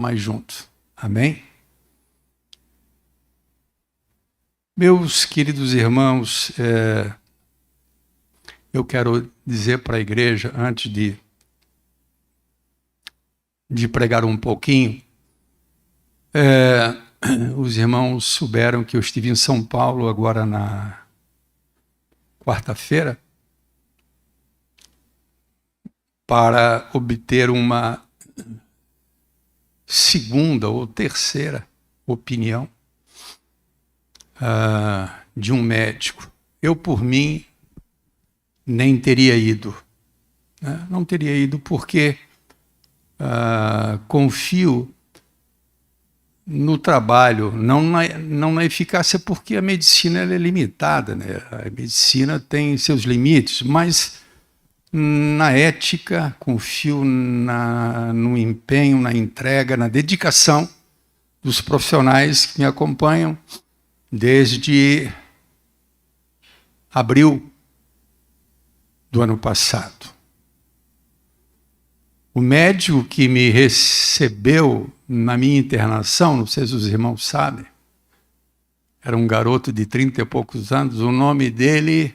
mais juntos. Amém? Meus queridos irmãos, eu quero dizer para a igreja, antes de pregar um pouquinho, os irmãos souberam que eu estive em São Paulo agora na quarta-feira para obter uma segunda ou terceira opinião de um médico. Eu, por mim, nem teria ido. Né? Não teria ido porque confio no trabalho, não na eficácia, porque a medicina ela é limitada, né? A medicina tem seus limites, mas na ética, confio no empenho, na entrega, na dedicação dos profissionais que me acompanham desde abril do ano passado. O médico que me recebeu na minha internação, não sei se os irmãos sabem, era um garoto de 30 e poucos anos, o nome dele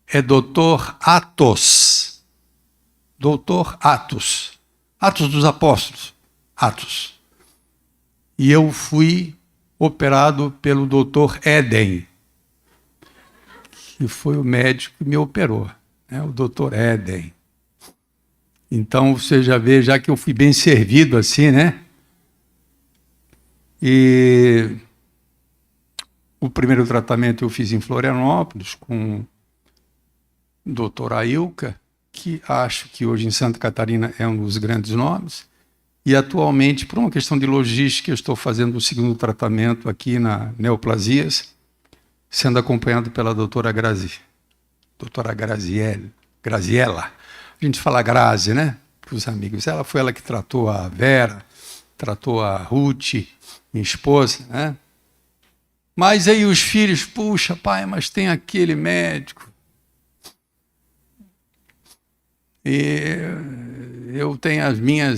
é Dr. Atos. Dr. Atos. Atos dos Apóstolos. Atos. E eu fui operado pelo Dr. Éden, que foi o médico que me operou, né? O Dr. Éden. Então, você já vê, já que eu fui bem servido assim, né? E o primeiro tratamento eu fiz em Florianópolis com o Dr. Ailka, que acho que hoje em Santa Catarina é um dos grandes nomes. E atualmente, por uma questão de logística, eu estou fazendo o segundo tratamento aqui na Neoplasias, sendo acompanhado pela doutora Graziella. A gente fala Grazi, né? Para os amigos. Foi ela que tratou a Vera, tratou a Ruth, minha esposa, né? Mas aí os filhos, puxa, pai, mas tem aquele médico. E eu tenho minha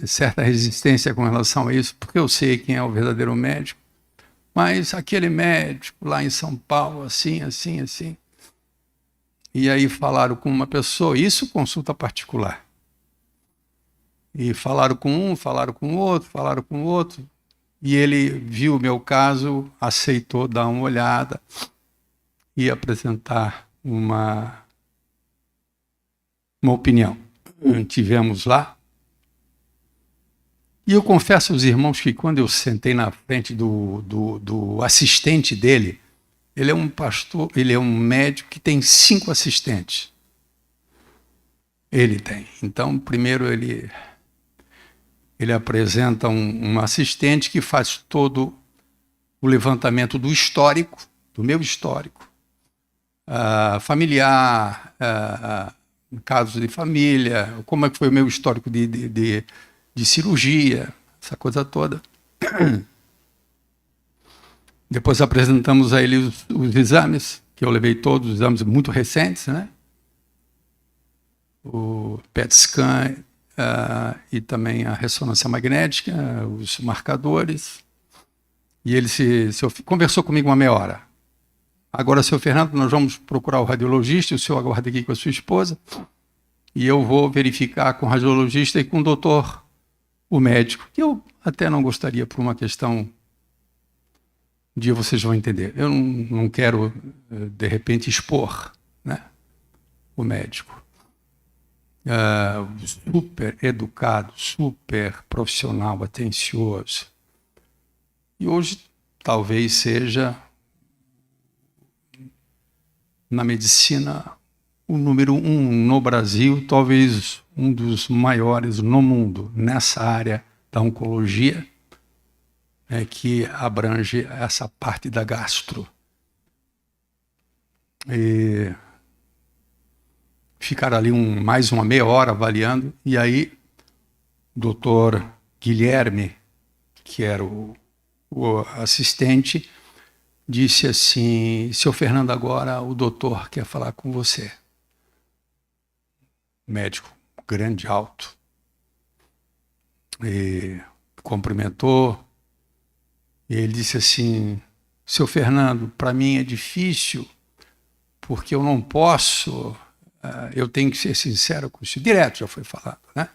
certa resistência com relação a isso, porque eu sei quem é o verdadeiro médico. Mas aquele médico lá em São Paulo, assim. E aí falaram com uma pessoa, isso consulta particular. E falaram com um, falaram com outro. E ele viu o meu caso, aceitou dar uma olhada e apresentar uma opinião. Tivemos lá. E eu confesso aos irmãos que quando eu sentei na frente do assistente dele, ele é um pastor, ele é um médico que tem 5 assistentes. Ele tem. Então, primeiro ele apresenta um assistente que faz todo o levantamento do histórico, do meu histórico, familiar, casos de família, como é que foi o meu histórico de cirurgia, essa coisa toda. Depois apresentamos a ele os exames, que eu levei todos os exames muito recentes, né? O PET scan e também a ressonância magnética, os marcadores. E ele conversou comigo uma meia hora. Agora, senhor Fernando, nós vamos procurar o radiologista, o senhor aguarda aqui com a sua esposa, e eu vou verificar com o radiologista e com o doutor, o médico, que eu até não gostaria por uma questão... Um dia vocês vão entender. Eu não quero, de repente, expor, né, o médico. Super educado, super profissional, atencioso. E hoje talvez seja, na medicina, o número 1 no Brasil, talvez um dos maiores no mundo, nessa área da oncologia, que abrange essa parte da gastro. E ficar ali mais uma meia hora avaliando, e aí o doutor Guilherme, que era o assistente, disse assim: seu Fernando, agora o doutor quer falar com você. Médico grande, alto. e cumprimentou, e ele disse assim: seu Fernando, para mim é difícil, porque eu não posso, eu tenho que ser sincero com o senhor. Direto já foi falado, né?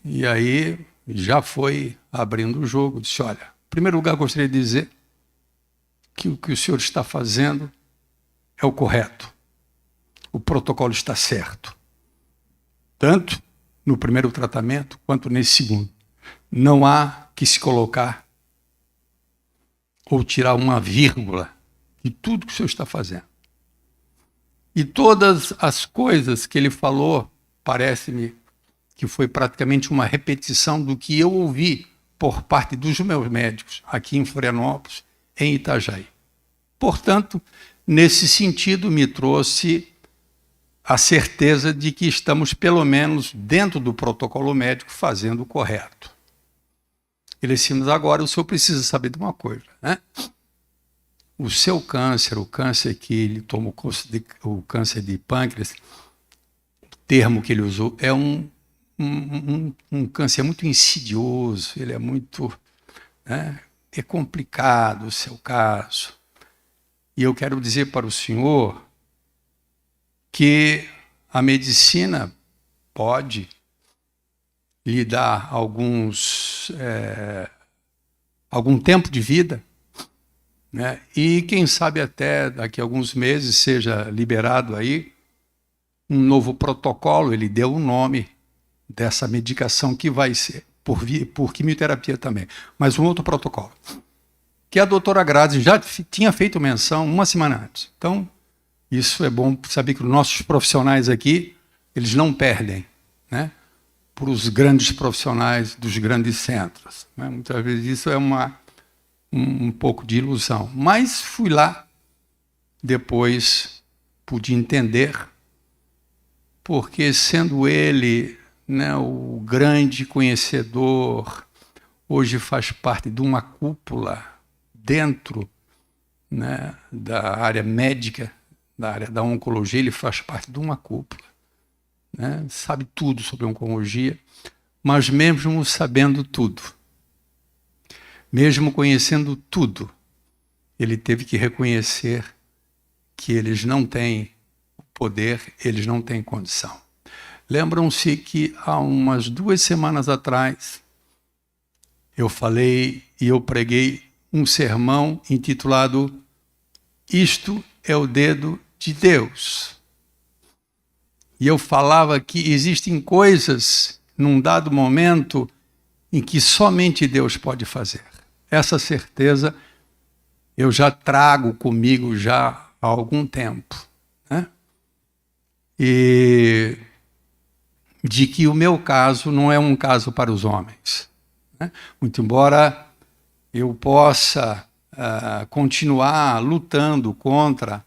E aí já foi abrindo o jogo, disse: olha, em primeiro lugar gostaria de dizer que o que o senhor está fazendo é o correto. O protocolo está certo. Tanto no primeiro tratamento quanto nesse segundo. Não há que se colocar ou tirar uma vírgula de tudo que o senhor está fazendo. E todas as coisas que ele falou, parece-me que foi praticamente uma repetição do que eu ouvi por parte dos meus médicos aqui em Florianópolis, em Itajaí. Portanto, nesse sentido, me trouxe a certeza de que estamos, pelo menos, dentro do protocolo médico, fazendo o correto. Ele disse: mas agora o senhor precisa saber de uma coisa, né? O seu câncer, o câncer que ele tomou, o câncer de pâncreas, o termo que ele usou, é um câncer muito insidioso, ele é muito, né, é complicado o seu caso. E eu quero dizer para o senhor que a medicina pode lhe dar algum tempo de vida, né? E quem sabe até daqui a alguns meses seja liberado aí um novo protocolo. Ele deu o nome dessa medicação que vai ser por quimioterapia também, mas um outro protocolo, que a doutora Grazi já tinha feito menção uma semana antes. Então, isso é bom saber que os nossos profissionais aqui, eles não perdem, né, para os grandes profissionais dos grandes centros, né? Muitas vezes isso é um pouco de ilusão. Mas fui lá, depois pude entender, porque sendo ele, né, o grande conhecedor, hoje faz parte de uma cúpula dentro, né, da área médica, da área da oncologia, ele faz parte de uma cúpula, né, sabe tudo sobre oncologia, mas mesmo sabendo tudo, mesmo conhecendo tudo, ele teve que reconhecer que eles não têm poder, eles não têm condição. Lembram-se que há umas 2 semanas atrás eu falei e eu preguei um sermão intitulado Isto é o Dedo de Deus. E eu falava que existem coisas, num dado momento, em que somente Deus pode fazer. Essa certeza eu já trago comigo já há algum tempo, né? E de que o meu caso não é um caso para os homens, né? Muito embora eu possa continuar lutando contra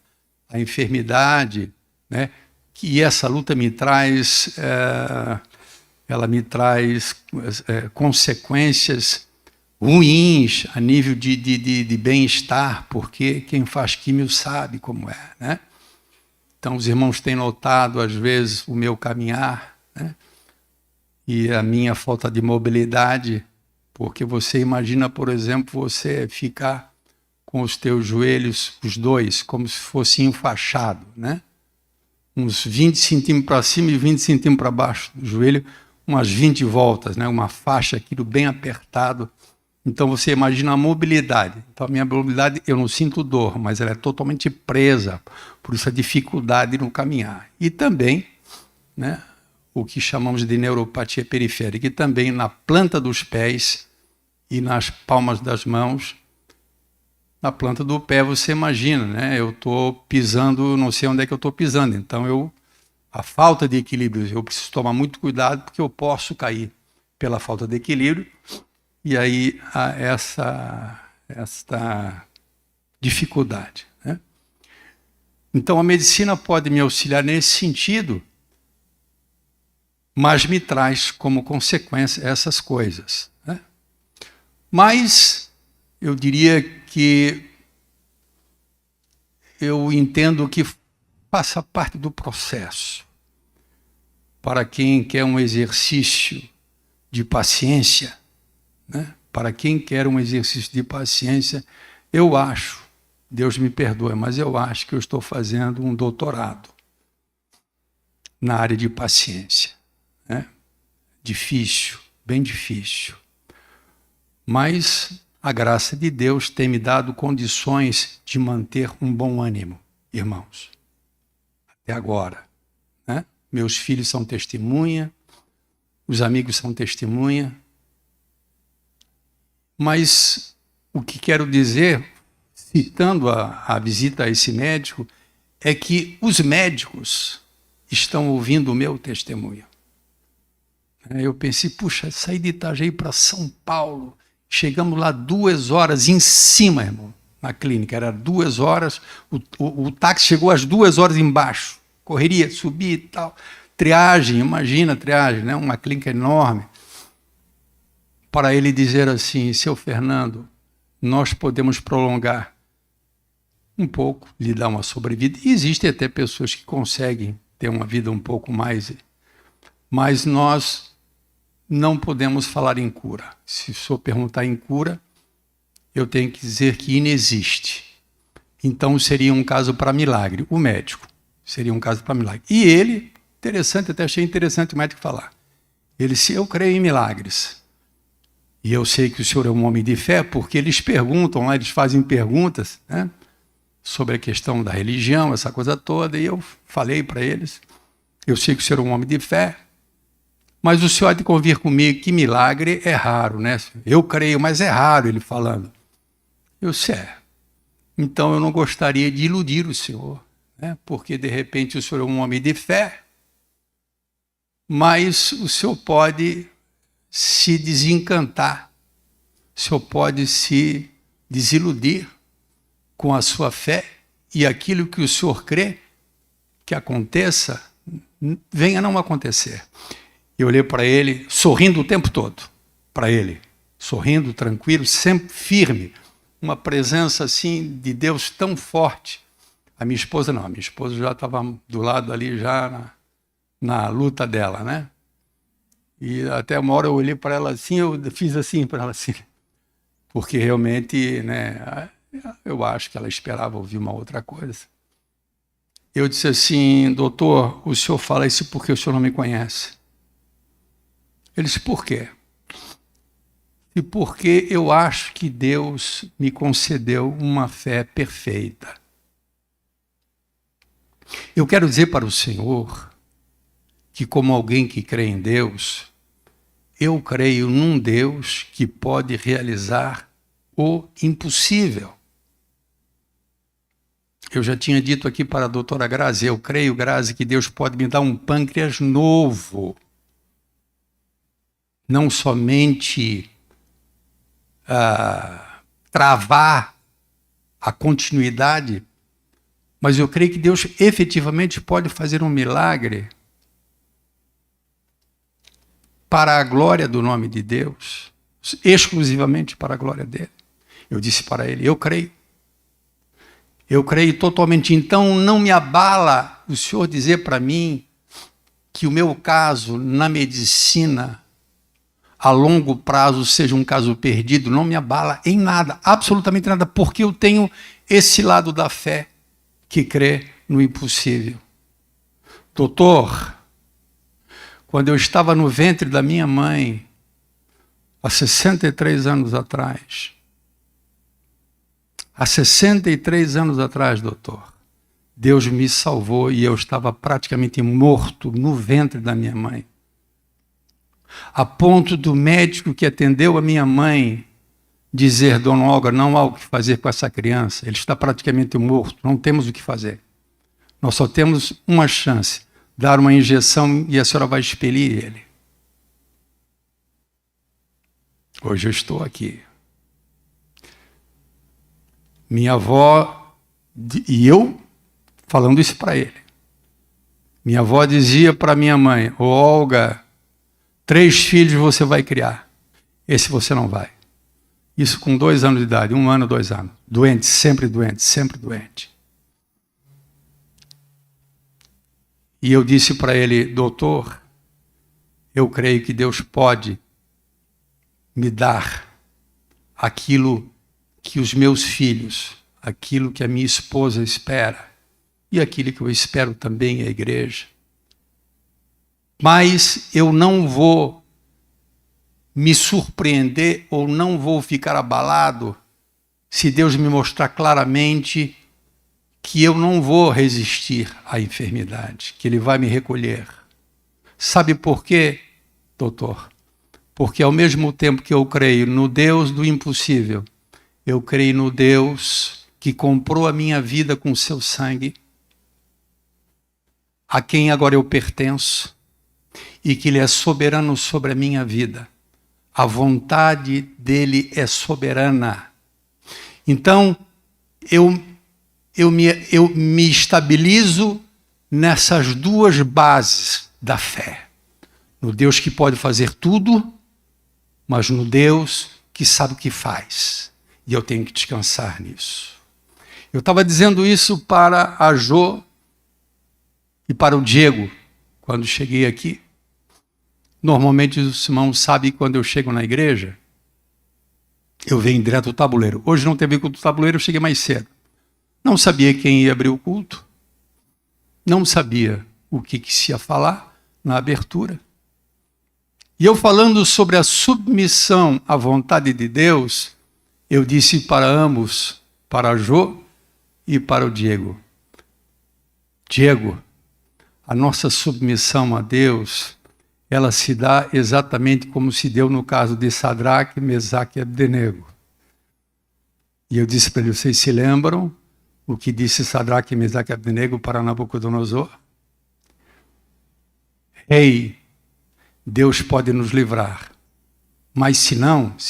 a enfermidade, né? Que essa luta me traz, ela me traz consequências ruins a nível de bem-estar, porque quem faz químio sabe como é, né? Então os irmãos têm notado às vezes o meu caminhar, né? E a minha falta de mobilidade, porque você imagina, por exemplo, você ficar com os teus joelhos, os dois, como se fosse enfaixado, né? Uns 20 centímetros para cima e 20 centímetros para baixo do joelho, umas 20 voltas, né? Uma faixa, aquilo bem apertado. Então você imagina a mobilidade. Então a minha mobilidade, eu não sinto dor, mas ela é totalmente presa, por isso a dificuldade no caminhar. E também, né, o que chamamos de neuropatia periférica, e também na planta dos pés e nas palmas das mãos. Na planta do pé você imagina, né? Eu estou pisando, não sei onde é que eu estou pisando, então a falta de equilíbrio, eu preciso tomar muito cuidado porque eu posso cair pela falta de equilíbrio. E aí há esta dificuldade, né? Então a medicina pode me auxiliar nesse sentido, mas me traz como consequência essas coisas, né? Mas eu diria que eu entendo que faça parte do processo. Para quem quer um exercício de paciência, né? Para quem quer um exercício de paciência, eu acho, Deus me perdoe, mas eu acho que eu estou fazendo um doutorado na área de paciência, né? Difícil, bem difícil. Mas a graça de Deus tem me dado condições de manter um bom ânimo, irmãos. Até agora, né? Meus filhos são testemunha, os amigos são testemunha. Mas o que quero dizer, citando a visita a esse médico, é que os médicos estão ouvindo o meu testemunho. Eu pensei, puxa, saí de Itajaí para São Paulo, chegamos lá 2 horas em cima, irmão, na clínica. Era 2 horas, o táxi chegou às 2 horas embaixo. Correria, subir e tal. Triagem, imagina a triagem, né? Uma clínica enorme. Para ele dizer assim, seu Fernando, nós podemos prolongar um pouco, lhe dar uma sobrevida. E existem até pessoas que conseguem ter uma vida um pouco mais, mas nós não podemos falar em cura. Se o senhor perguntar em cura, eu tenho que dizer que inexiste. Então seria um caso para milagre. O médico seria um caso para milagre. E ele, interessante, até achei interessante o médico falar. Ele disse, eu creio em milagres. E eu sei que o senhor é um homem de fé, porque eles perguntam lá, eles fazem perguntas, né, sobre a questão da religião, essa coisa toda, e eu falei para eles, eu sei que o senhor é um homem de fé, mas o senhor há de convir comigo que milagre é raro, né? Eu creio, mas é raro, ele falando. Eu sei. Então eu não gostaria de iludir o senhor, né, porque de repente o senhor é um homem de fé, mas o senhor pode se desencantar, o senhor pode se desiludir com a sua fé e aquilo que o senhor crê que aconteça, venha a não acontecer. Eu olhei para ele, sorrindo o tempo todo, para ele, sorrindo, tranquilo, sempre firme, uma presença assim de Deus tão forte. A minha esposa não, a minha esposa já estava do lado ali, já na luta dela, né? E até uma hora eu olhei para ela assim, eu fiz assim para ela assim, porque realmente, né, eu acho que ela esperava ouvir uma outra coisa. Eu disse assim, doutor, o senhor fala isso porque o senhor não me conhece. Ele disse, por quê? E porque eu acho que Deus me concedeu uma fé perfeita. Eu quero dizer para o senhor que, como alguém que crê em Deus, eu creio num Deus que pode realizar o impossível. Eu já tinha dito aqui para a doutora Grazi, eu creio, Grazi, que Deus pode me dar um pâncreas novo. Não somente travar a continuidade, mas eu creio que Deus efetivamente pode fazer um milagre para a glória do nome de Deus, exclusivamente para a glória dele. Eu disse para ele, eu creio totalmente. Então não me abala o senhor dizer para mim que o meu caso na medicina a longo prazo seja um caso perdido, não me abala em nada, absolutamente nada, porque eu tenho esse lado da fé que crê no impossível. Doutor, quando eu estava no ventre da minha mãe, há 63 anos atrás, doutor, Deus me salvou e eu estava praticamente morto no ventre da minha mãe. A ponto do médico que atendeu a minha mãe dizer, dona Olga, não há o que fazer com essa criança, ele está praticamente morto, não temos o que fazer. Nós só temos uma chance, dar uma injeção e a senhora vai expelir ele. Hoje eu estou aqui. Minha avó, e eu falando isso para ele. Minha avó dizia para minha mãe, ô Olga, 3 filhos você vai criar, esse você não vai. Isso com 2 anos de idade, 1 ano, 2 anos. Doente, sempre doente, sempre doente. E eu disse para ele, doutor, eu creio que Deus pode me dar aquilo que os meus filhos, aquilo que a minha esposa espera e aquilo que eu espero também a igreja. Mas eu não vou me surpreender ou não vou ficar abalado se Deus me mostrar claramente que eu não vou resistir à enfermidade, que Ele vai me recolher. Sabe por quê, doutor? Porque ao mesmo tempo que eu creio no Deus do impossível, eu creio no Deus que comprou a minha vida com o seu sangue, a quem agora eu pertenço, e que Ele é soberano sobre a minha vida. A vontade dEle é soberana. Então, eu me estabilizo nessas duas bases da fé. No Deus que pode fazer tudo, mas no Deus que sabe o que faz. E eu tenho que descansar nisso. Eu estava dizendo isso para a Jô e para o Diego, quando cheguei aqui. Normalmente os irmãos sabem que quando eu chego na igreja, eu venho direto do tabuleiro. Hoje não teve culto do tabuleiro, eu cheguei mais cedo. Não sabia quem ia abrir o culto. Não sabia o que se ia falar na abertura. E eu falando sobre a submissão à vontade de Deus, eu disse para ambos, para a Jô e para o Diego: Diego, a nossa submissão a Deus, ela se dá exatamente como se deu no caso de Sadraque, Mesaque e Abdenego. E eu disse para ele: vocês se lembram o que disse Sadraque, Mesaque e Abdenego para Nabucodonosor? Rei, Deus pode nos livrar, mas se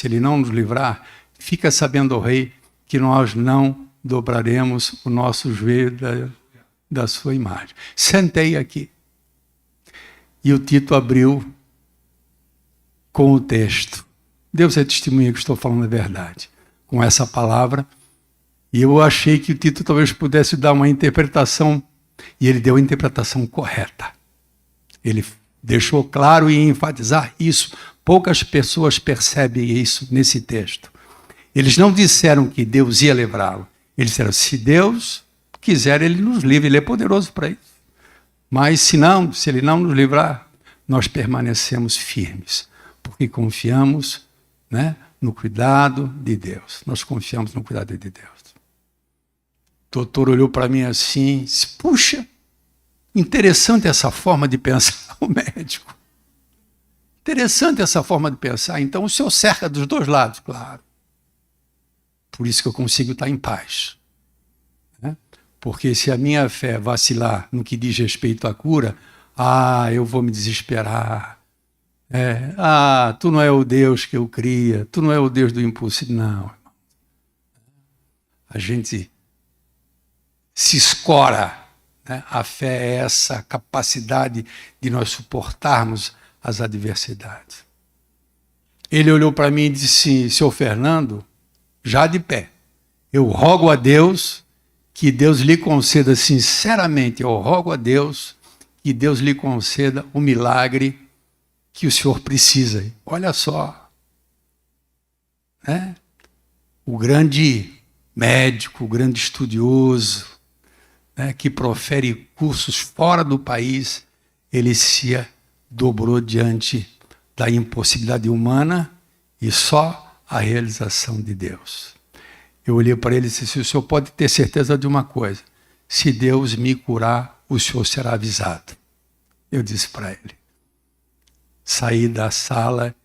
Ele não nos livrar, fica sabendo, ó rei, que nós não dobraremos o nosso joelho da sua imagem. Sentei aqui. E o Tito abriu com o texto. Deus é testemunha que estou falando a verdade. Com essa palavra. E eu achei que o Tito talvez pudesse dar uma interpretação. E ele deu a interpretação correta. Ele deixou claro e enfatizar isso. Poucas pessoas percebem isso nesse texto. Eles não disseram que Deus ia livrá-lo. Eles disseram: se Deus quiser, Ele nos livra. Ele é poderoso para isso. Mas se Ele não nos livrar, nós permanecemos firmes, porque confiamos, né, no cuidado de Deus. Nós confiamos no cuidado de Deus. O doutor olhou para mim assim e disse: puxa, interessante essa forma de pensar, o médico. Interessante essa forma de pensar. Então o senhor cerca dos dois lados, claro. Por isso que eu consigo estar em paz. Porque se a minha fé vacilar no que diz respeito à cura, eu vou me desesperar. Tu não é o Deus que eu cria, tu não é o Deus do impossível. Não. A gente se escora. Né? A fé é essa capacidade de nós suportarmos as adversidades. Ele olhou para mim e disse: Senhor Fernando, já de pé, eu rogo a Deus que Deus lhe conceda, sinceramente, eu rogo a Deus que Deus lhe conceda o milagre que o senhor precisa. Olha só, né? O grande médico, o grande estudioso, né, que profere cursos fora do país, ele se dobrou diante da impossibilidade humana e só a realização de Deus. Eu olhei para ele e disse: o senhor pode ter certeza de uma coisa, se Deus me curar, o senhor será avisado. Eu disse para ele. Saí da sala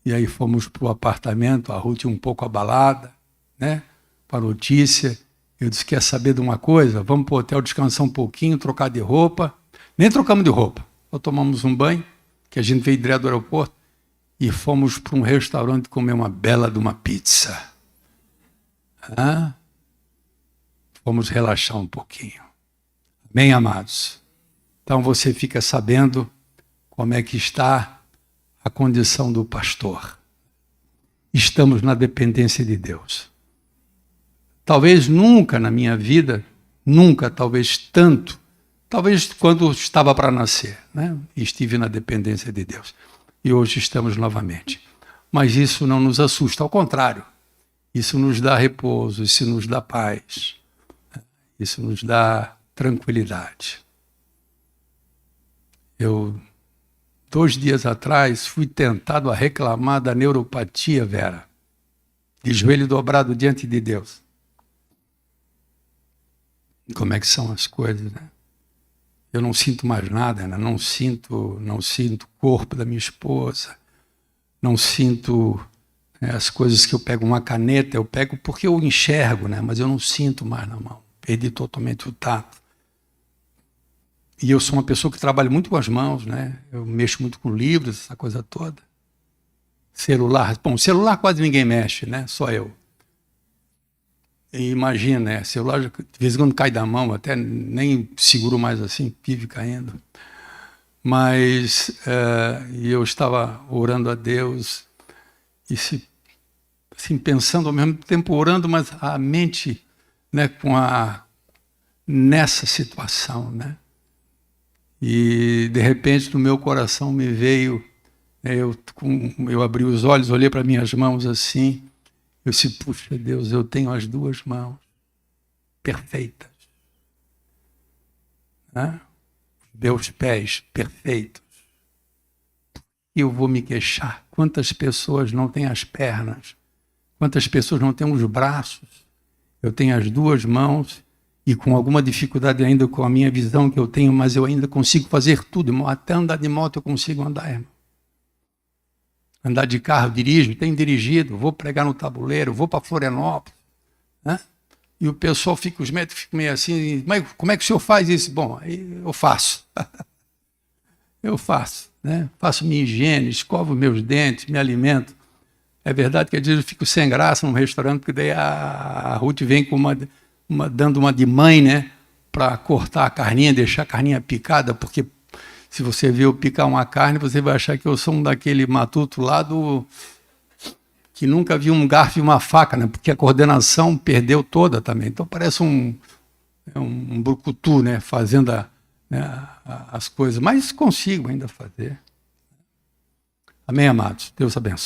e aí fomos para o apartamento, a Ruth um pouco abalada, né, com a notícia. Eu disse: quer saber de uma coisa? Vamos para o hotel descansar um pouquinho, trocar de roupa. Nem trocamos de roupa, só tomamos um banho, que a gente veio direto do aeroporto, e fomos para um restaurante comer uma bela de uma pizza. Vamos relaxar um pouquinho. Bem, amados? Então você fica sabendo como é que está a condição do pastor. Estamos na dependência de Deus. Talvez nunca na minha vida, talvez tanto, talvez quando estava para nascer, né? Estive na dependência de Deus. E hoje estamos novamente. mas isso não nos assusta, ao contrário, isso nos dá repouso, isso nos dá paz, isso nos dá tranquilidade. 2 dias atrás, fui tentado a reclamar da neuropatia, Vera, de joelho dobrado diante de Deus. Como é que são as coisas, né? Eu não sinto mais nada, né? Não sinto o corpo da minha esposa, não sinto as coisas que eu pego uma caneta, eu pego porque eu enxergo, né? Mas eu não sinto mais na mão, perdi totalmente o tato. E eu sou uma pessoa que trabalha muito com as mãos, né? Eu mexo muito com livros, essa coisa toda. Celular, bom, celular quase ninguém mexe, né? Só eu. E imagina, né? Celular de vez em quando cai da mão, até nem seguro mais assim, vive caindo. Mas eu estava orando a Deus e assim, pensando ao mesmo tempo orando, mas a mente, né, nessa situação, né? E de repente no meu coração me veio, eu abri os olhos, olhei para minhas mãos assim, eu disse, puxa Deus, eu tenho as 2 mãos perfeitas, né? Meus pés perfeitos. E eu vou me queixar. Quantas pessoas não têm as pernas? Quantas pessoas não têm os braços? Eu tenho as 2 mãos e com alguma dificuldade ainda com a minha visão que eu tenho, mas eu ainda consigo fazer tudo. Até andar de moto eu consigo andar, irmão. Andar de carro, dirijo, tenho dirigido, vou pregar no tabuleiro, vou para Florianópolis, né? E o pessoal fica, os médicos ficam meio assim, mas como é que o senhor faz isso? Bom, aí eu faço. Eu faço, né? Faço minha higiene, escovo meus dentes, me alimento. É verdade que às vezes eu fico sem graça num restaurante, porque daí a Ruth vem com dando uma de mãe, né? Para cortar a carninha, deixar a carninha picada, porque se você vê eu picar uma carne, você vai achar que eu sou um daquele matuto lá que nunca viu um garfo e uma faca, né? Porque a coordenação perdeu toda também. Então parece um brucutu, né? Fazendo as coisas. Mas consigo ainda fazer. Amém, amados? Deus abençoe.